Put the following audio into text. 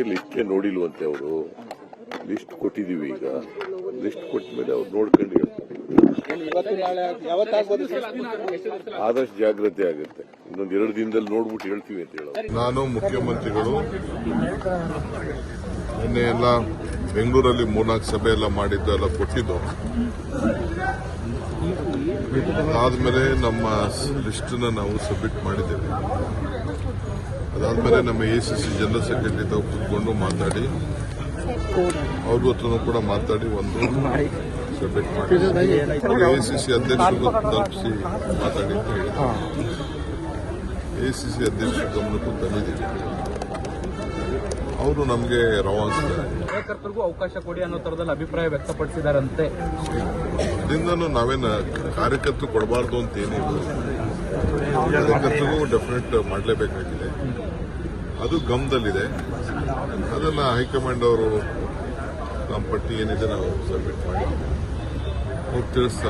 ಇದುವರೆಗೆ ಲಿಸ್ಟೇ ನೋಡಿಲ್ವಂತೆ ಅವರು. ಲಿಸ್ಟ್ ಕೊಟ್ಟಿದ್ದೀವಿ, ಈಗ ಲಿಸ್ಟ್ ಕೊಟ್ಟ ಮೇಲೆ ಅವ್ರು ನೋಡ್ಕೊಂಡು ಹೇಳ್ತಾರೆ. ಆದಷ್ಟು ಜಾಗ್ರತೆ ಆಗುತ್ತೆ. ಇನ್ನೊಂದು 2 ದಿನದಲ್ಲಿ ನೋಡ್ಬಿಟ್ಟು ಹೇಳ್ತೀವಿ ಅಂತ ಹೇಳೋದು. ನಾನು ಮುಖ್ಯಮಂತ್ರಿಗಳು ನಿನ್ನೆ ಎಲ್ಲ ಬೆಂಗಳೂರಲ್ಲಿ 3-4 ಸಭೆ ಎಲ್ಲ ಮಾಡಿದ್ದು ಎಲ್ಲ ಕೊಟ್ಟಿದ್ದು. ಅದಾದ್ಮೇಲೆ ನಮ್ಮ ಲಿಸ್ಟ್ ನಾವು ಸಬ್ಮಿಟ್ ಮಾಡಿದ್ದೇವೆ. ಅದಾದ್ಮೇಲೆ ನಮ್ಮ ACC ಜನರಲ್ ಸೆಕ್ರೆಟರಿ ತಾವು ಕೂತ್ಕೊಂಡು ಮಾತಾಡಿ ಅವ್ರ ಹತ್ರನೂ ಕೂಡ ಮಾತಾಡಿ ಒಂದು ಸಬ್ಮಿಟ್ ಮಾಡಿದ್ದೀವಿ. ACC ಅಧ್ಯಕ್ಷರಿಗೂ ತಲುಪಿಸಿ ಮಾತಾಡಿ ಅಂತ ಹೇಳಿದ್ರು. ACC ಅಧ್ಯಕ್ಷರ ಗಮನಕ್ಕೂ ತಂದಿದ್ದೀವಿ. ಅವರು ನಮಗೆ ರವಾನಿಸ್ತಾರೆ. ಕಾರ್ಯಕರ್ತರಿಗೂ ಅವಕಾಶ ಕೊಡಿ ಅನ್ನೋ ತರದಲ್ಲಿ ಅಭಿಪ್ರಾಯ ವ್ಯಕ್ತಪಡಿಸಿದಾರಂತೆ. ಇದರಿಂದನೂ ನಾವೇನು ಕಾರ್ಯಕರ್ತರು ಕೊಡಬಾರ್ದು ಅಂತ ಏನಿಲ್ಲ. ಕಾರ್ಯಕರ್ತರಿಗೂ ಡೆಫಿನೆಟ್ ಮಾಡಲೇಬೇಕಾಗಿದೆ. ಅದು ಗಮನದಲ್ಲಿದೆ. ಅದನ್ನು ಹೈಕಮಾಂಡ್ ಅವರು ನಮ್ಮ ಪಟ್ಟಿ ಏನಿದೆ ನಾವು ಸಬ್ಮಿಟ್ ಮಾಡಿ ಅವ್ರು ತಿಳಿಸ್ತಾರೆ.